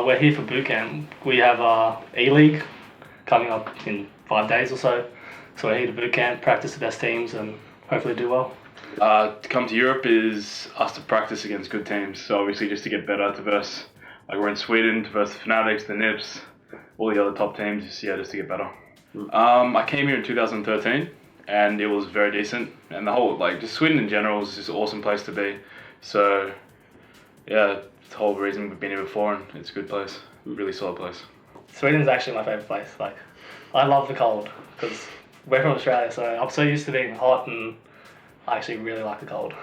We're here for boot camp. We have E-League coming up in 5 days or so. So we're here to boot camp, practice the best teams and hopefully do well. To come to Europe is us to practice against good teams. So obviously just to get better to verse, like we're in Sweden, to verse the Fanatics, the Nips, all the other top teams, just to get better. I came here in 2013 and it was very decent. And the whole, just Sweden in general is just an awesome place to be. So yeah, it's the whole reason we've been here before and it's a good place, really solid place. Sweden's actually my favourite place. I love the cold because we're from Australia, so I'm so used to being hot and I actually really like the cold.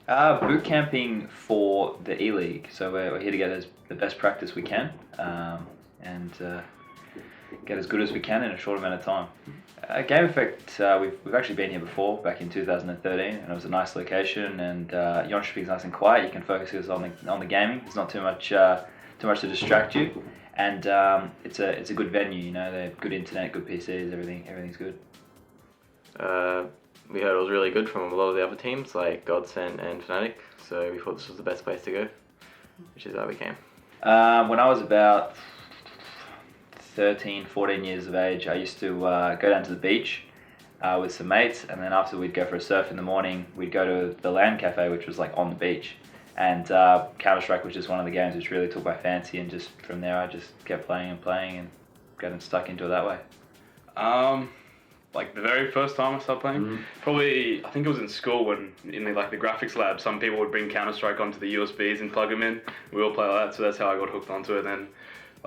Boot camping for the E-League, so we're here to get the best practice we can and get as good as we can in a short amount of time. Gameffect, we've actually been here before, back in 2013, and it was a nice location. And Jönköping's nice and quiet. You can focus on the gaming. There's not too much to distract you, and it's a good venue. You know, they have good internet, good PCs, everything's good. We heard it was really good from a lot of the other teams like Godsend and Fnatic, so we thought this was the best place to go, which is how we came. When I was about 13, 14 years of age, I used to go down to the beach with some mates, and then after we'd go for a surf in the morning, we'd go to the LAN cafe, which was on the beach. And Counter-Strike was just one of the games which really took my fancy, and just from there I just kept playing and getting stuck into it that way. The very first time I started playing, probably I think it was in school when in the graphics lab, some people would bring Counter-Strike onto the USBs and plug them in. We all play like that, so that's how I got hooked onto it. Then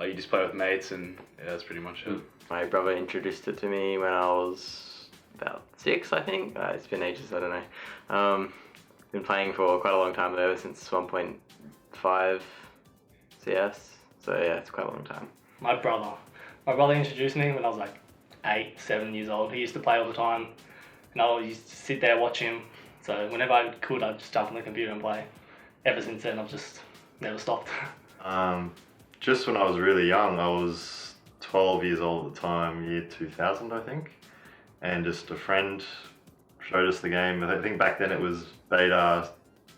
you just play with mates, and yeah, that's pretty much it. My brother introduced it to me when I was about 6, I think. It's been ages, I don't know. Been playing for quite a long time, ever since 1.5 CS. So yeah, it's quite a long time. My brother introduced me when I was 8, 7 years old. He used to play all the time, and I used to sit there watch him. So whenever I could, I'd just jump on the computer and play. Ever since then, I've just never stopped. Just when I was really young, I was 12 years old at the time, year 2000 I think, and just a friend showed us the game. I think back then it was beta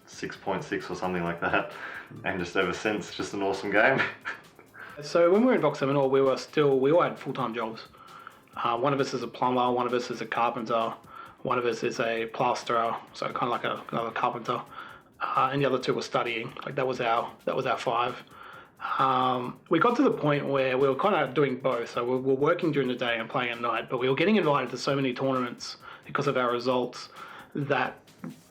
6.6 or something like that, and just ever since, just an awesome game. So when we were in Vox Seminole, we all had full-time jobs. One of us is a plumber, one of us is a carpenter, one of us is a plasterer, so kind of like another carpenter, and the other two were studying. That was our 5. We got to the point where we were kind of doing both. So we were working during the day and playing at night, but we were getting invited to so many tournaments because of our results that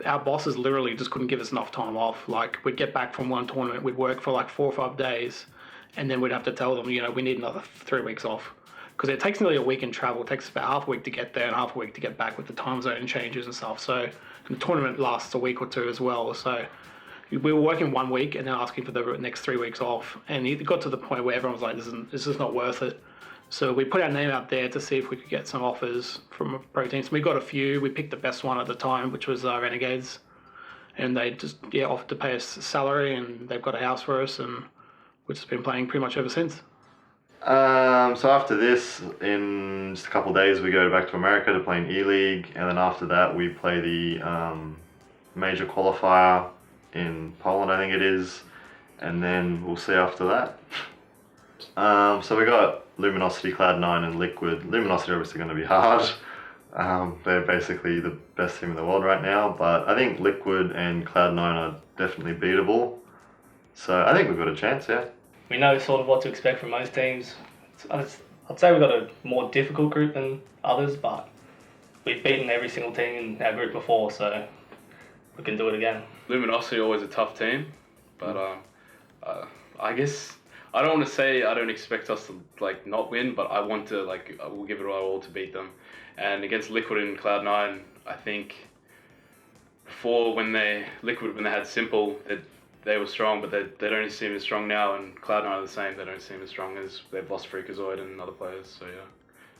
our bosses literally just couldn't give us enough time off. We'd get back from one tournament, we'd work for 4 or 5 days, and then we'd have to tell them, we need another 3 weeks off. Because it takes nearly a week in travel. It takes about half a week to get there and half a week to get back with the time zone changes and stuff. So and the tournament lasts a week or 2 as well. So we were working 1 week and then asking for the next 3 weeks off. And it got to the point where everyone was like, this is not worth it. So we put our name out there to see if we could get some offers from pro teams. We got a few. We picked the best one at the time, which was Renegades. And they just offered to pay us salary, and they've got a house for us, and we've just been playing pretty much ever since. So after this, in just a couple of days, we go back to America to play in E-League, and then after that we play the major qualifier in Poland, I think it is, and then we'll see after that. So we got Luminosity, Cloud9 and Liquid. Luminosity are obviously going to be hard. They're basically the best team in the world right now, but I think Liquid and Cloud9 are definitely beatable. So I think we've got a chance, yeah. We know sort of what to expect from most teams. I'd say we've got a more difficult group than others, but we've beaten every single team in our group before, so we can do it again. Luminosity are always a tough team, but I guess I don't want to say I don't expect us to not win, but I want to we'll give it our all to beat them. And against Liquid and Cloud9, I think before when they had Simple, they were strong, but they don't seem as strong now, and Cloud9 are the same. They don't seem as strong as they've lost Freakazoid and other players. So yeah,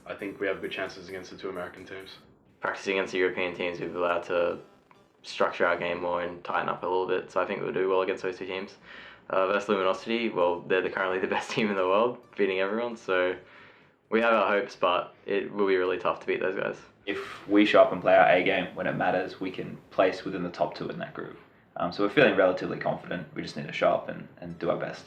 I think we have good chances against the 2 American teams. Practicing against the European teams, we've allowed to structure our game more and tighten up a little bit. So I think we'll do well against those 2 teams. Versus Luminosity, well, they're currently the best team in the world, beating everyone. So we have our hopes, but it will be really tough to beat those guys. If we show up and play our A game when it matters, we can place within the top 2 in that group. So we're feeling relatively confident. We just need to show up and do our best.